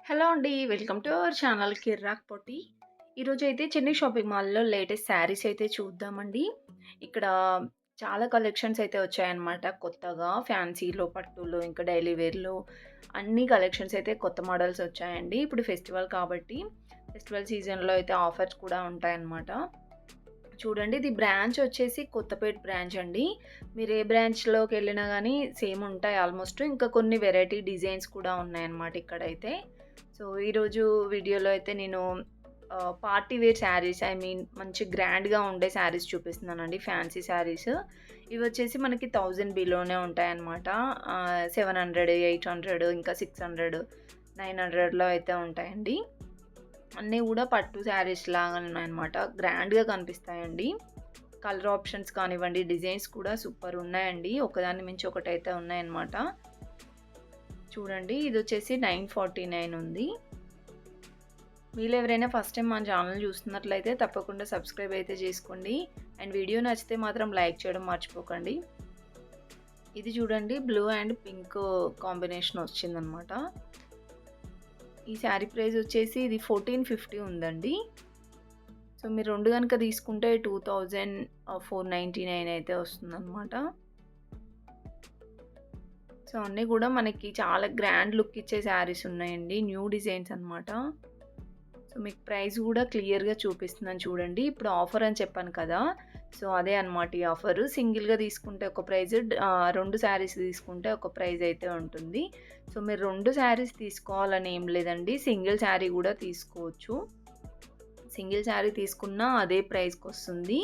Hello అండి. Welcome to our channel కిర్రాక్ పొట్టి. ఈరోజైతే Chennai shopping మాల్‌లో లేటెస్ట్ శారీస్ అయితే చూద్దామండి. ఇక్కడ చాలా కలెక్షన్స్ అయితే వచ్చాయన్నమాట కొత్తగా. ఫ్యాన్సీలో, పట్టులో, ఇంకా డైలీ వేర్‌లో అన్ని కలెక్షన్స్ అయితే కొత్త మోడల్స్ వచ్చాయండి. ఇప్పుడు ఫెస్టివల్ కాబట్టి ఫెస్టివల్ సీజన్‌లో అయితే ఆఫర్స్ కూడా ఉంటాయన్నమాట. చూడండి, ఇది బ్రాంచ్ వచ్చేసి కొత్తపేట బ్రాంచ్ అండి. మీరు ఏ బ్రాంచ్‌లోకెళ్ళినా గానీ సేమ్ ఉంటాయి ఆల్మోస్ట్. ఇంకా కొన్ని వెరైటీ డిజైన్స్ కూడా ఉన్నాయన్నమాట ఇక్కడైతే. సో, ఈరోజు వీడియోలో అయితే నేను పార్టీ వేర్ శారీస్ మంచి గ్రాండ్‌గా ఉండే శారీస్ చూపిస్తున్నానండి. ఫ్యాన్సీ శారీస్. ఇవొచ్చేసి మనకి 1000 బిలోనే ఉంటాయన్నమాట. 700, 800 ఇంకా 600, 900లో అయితే ఉంటాయండి. అన్నీ కూడా పట్టు శారీస్ లాగా ఉన్నాయన్నమాట. గ్రాండ్‌గా కనిపిస్తాయండి. కలర్ ఆప్షన్స్ కానివ్వండి, డిజైన్స్ కూడా సూపర్ ఉన్నాయండి. ఒకదాన్ని మించి ఒకటైతే ఉన్నాయన్నమాట. చూడండి, ఇదొచ్చేసి 949 ఉంది. మీలో ఎవరైనా ఫస్ట్ టైం మన ఛానల్ చూస్తున్నట్లయితే తప్పకుండా సబ్స్క్రైబ్ అయితే చేసుకోండి. అండ్ వీడియో నచ్చితే మాత్రం లైక్ చేయడం మర్చిపోకండి. ఇది చూడండి, బ్లూ అండ్ పింక్ కాంబినేషన్ వచ్చిందనమాట. ఈ శారీ ప్రైస్ వచ్చేసి ఇది 1450 ఉందండి. సో, మీరు రెండు కనుక తీసుకుంటే 2499 అయితే వస్తుందన్నమాట. సో, అన్నీ కూడా మనకి చాలా గ్రాండ్ లుక్ ఇచ్చే శారీస్ ఉన్నాయండి. న్యూ డిజైన్స్ అనమాట. సో, మీకు ప్రైస్ కూడా క్లియర్‌గా చూపిస్తున్నాను చూడండి. ఇప్పుడు ఆఫర్ అని చెప్పాను కదా! సో, అదే అనమాట ఈ ఆఫరు. సింగిల్‌గా తీసుకుంటే ఒక ప్రైస్, 2 శారీస్ తీసుకుంటే ఒక ప్రైస్ అయితే ఉంటుంది. సో, మీరు 2 శారీస్ తీసుకోవాలని ఏం లేదండి. సింగిల్ శారీ కూడా తీసుకోవచ్చు. సింగిల్ శారీ తీసుకున్నా అదే ప్రైస్‌కొస్తుంది.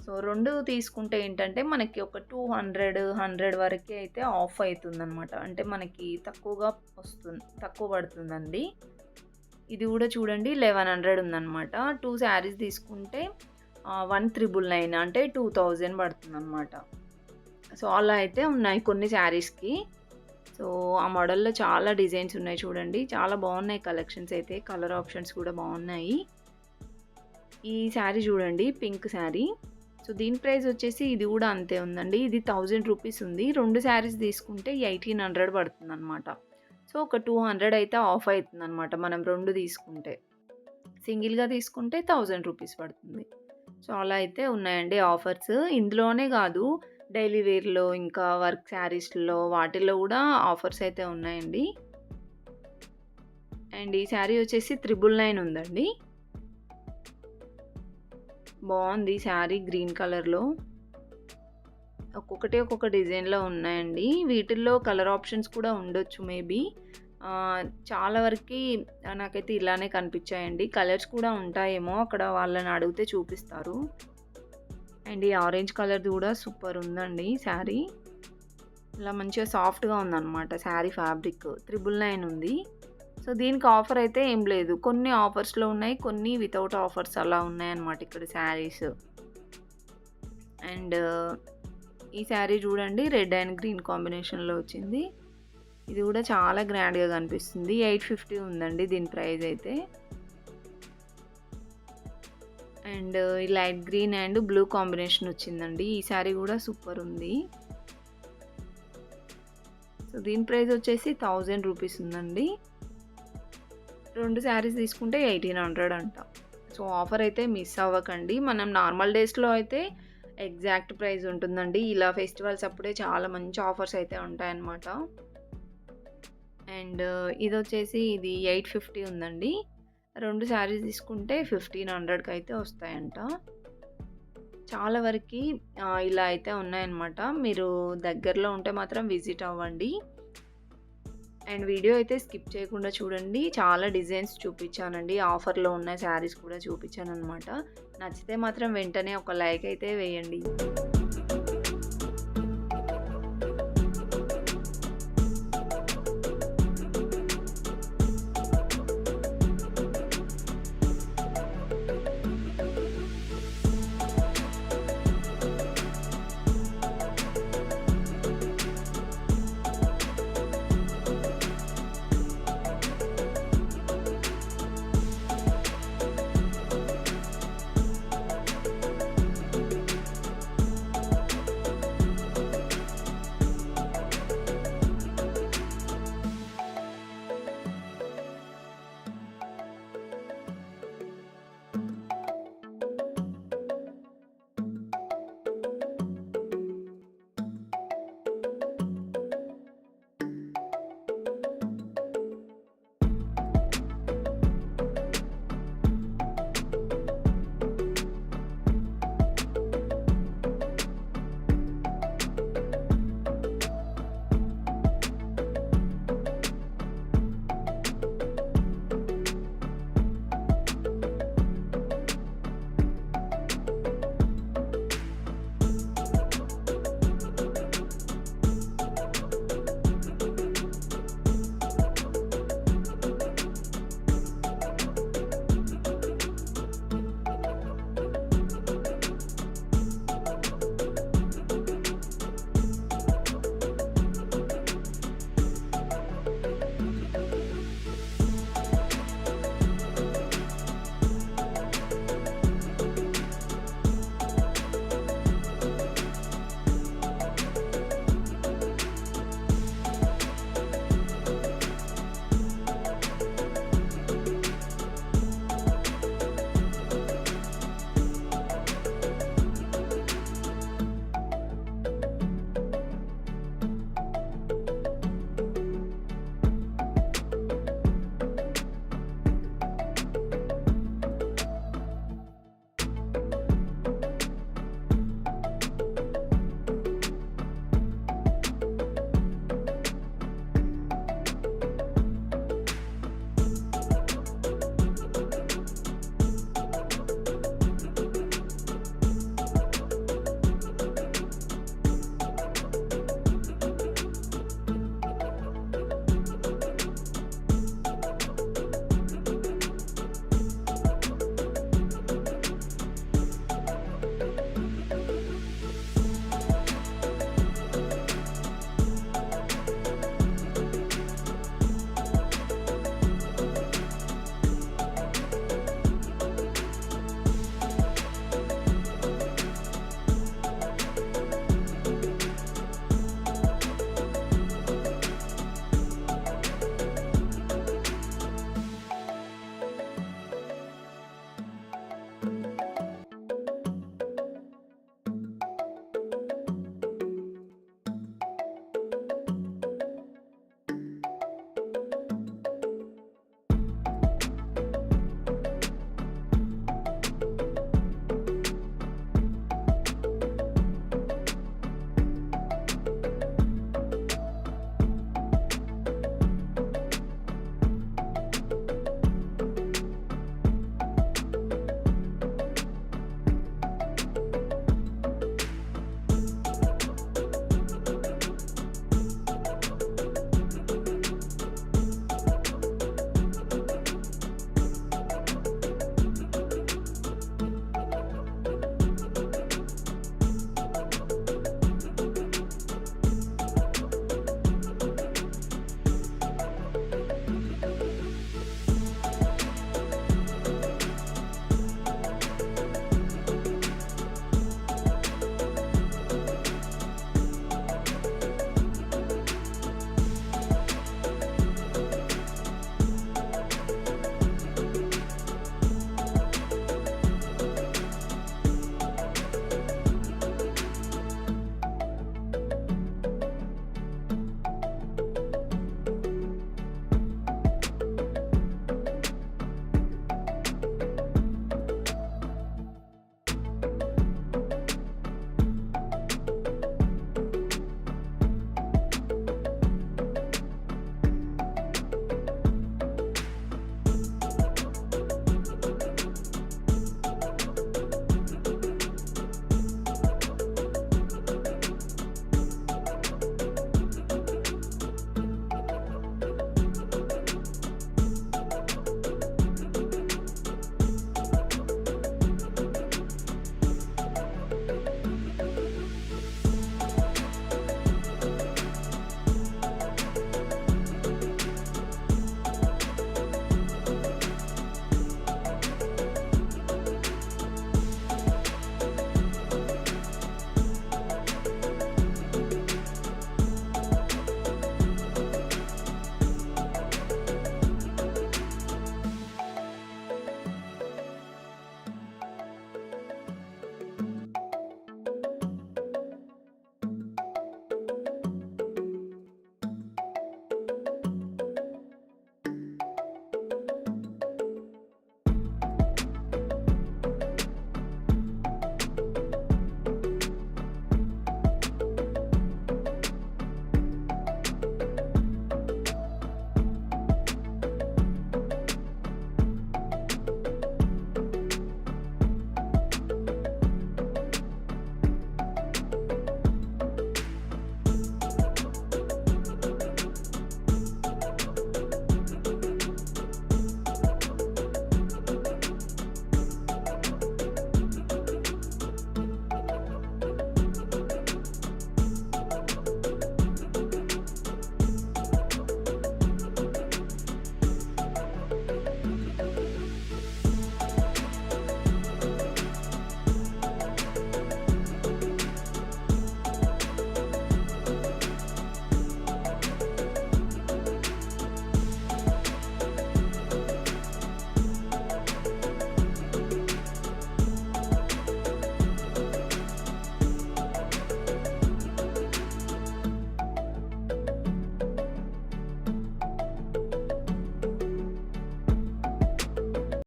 సో, 2 తీసుకుంటే ఏంటంటే మనకి ఒక 200, 100 వరకే అయితే ఆఫ్ అయితుందనమాట. అంటే మనకి తక్కువ పడుతుందండి. ఇది కూడా చూడండి, 1100 ఉందనమాట. 2 శారీస్ తీసుకుంటే 1399 అంటే 2000 పడుతుందనమాట. సో, అలా అయితే ఉన్నాయి కొన్ని శారీస్‌కి. సో, ఆ మోడల్‌లో చాలా డిజైన్స్ ఉన్నాయి చూడండి. చాలా బాగున్నాయి కలెక్షన్స్ అయితే. కలర్ ఆప్షన్స్ కూడా బాగున్నాయి. ఈ శారీ చూడండి, పింక్ శారీ. సో, దీని ప్రైస్ వచ్చేసి ఇది కూడా అంతే ఉందండి. ఇది 1000 రూపీస్ ఉంది. 2 శారీస్ తీసుకుంటే 1800 పడుతుందనమాట. సో, ఒక 200 అయితే ఆఫ్ అవుతుందనమాట మనం 2 తీసుకుంటే. సింగిల్‌గా తీసుకుంటే 1000 రూపీస్ పడుతుంది. సో, అలా అయితే ఉన్నాయండి ఆఫర్స్. ఇందులోనే కాదు, డైలీ వేర్‌లో ఇంకా వర్క్ శారీస్‌లో వాటిల్లో కూడా ఆఫర్స్ అయితే ఉన్నాయండి. అండ్ ఈ శారీ వచ్చేసి 999 ఉందండి. బాగుంది శారీ, గ్రీన్ కలర్‌లో. ఒక్కొక్క డిజైన్‌లో ఉన్నాయండి. వీటిల్లో కలర్ ఆప్షన్స్ కూడా ఉండొచ్చు మేబీ. చాలా వరకి నాకైతే ఇలానే కనిపించాయండి. కలర్స్ కూడా ఉంటాయేమో, అక్కడ వాళ్ళని అడిగితే చూపిస్తారు. అండ్ ఈ ఆరెంజ్ కలర్‌ది కూడా సూపర్ ఉందండి శారీ. ఇలా మంచిగా సాఫ్ట్‌గా ఉందన్నమాట శారీ ఫ్యాబ్రిక్. 999 ఉంది. సో, దీనికి ఆఫర్ అయితే ఏం లేదు. కొన్ని ఆఫర్స్‌లో ఉన్నాయి, కొన్ని వితౌట్ ఆఫర్స్ అలా ఉన్నాయన్నమాట ఇక్కడ శారీస్. అండ్ ఈ శారీ చూడండి, రెడ్ అండ్ గ్రీన్ కాంబినేషన్‌లో వచ్చింది. ఇది కూడా చాలా గ్రాండ్‌గా కనిపిస్తుంది. 850 ఉందండి దీని ప్రైస్ అయితే. అండ్ ఈ light green and blue combination వచ్చిందండి. ఈ శారీ కూడా సూపర్ ఉంది. సో, దీని ప్రైస్ వచ్చేసి 1000 రూపీస్ ఉందండి. 2 శారీస్ తీసుకుంటే 1800 అంట. సో, ఆఫర్ అయితే మిస్ అవ్వకండి. మనం నార్మల్ డేస్‌లో అయితే ఎగ్జాక్ట్ ప్రైస్ ఉంటుందండి. ఇలా ఫెస్టివల్స్ అప్పుడే చాలా మంచి ఆఫర్స్ అయితే ఉంటాయన్నమాట. అండ్ ఇది 850 ఉందండి. 2 శారీస్ తీసుకుంటే 1500కి అయితే వస్తాయంట. చాలా వరకి ఇలా అయితే ఉన్నాయన్నమాట. మీరు దగ్గరలో ఉంటే మాత్రం విజిట్ అవ్వండి. అండ్ వీడియో అయితే స్కిప్ చేయకుండా చూడండి. చాలా డిజైన్స్ చూపించానండి. ఆఫర్‌లో ఉన్న శారీస్ కూడా చూపించానన్నమాట. నచ్చితే మాత్రం వెంటనే ఒక లైక్ అయితే వేయండి.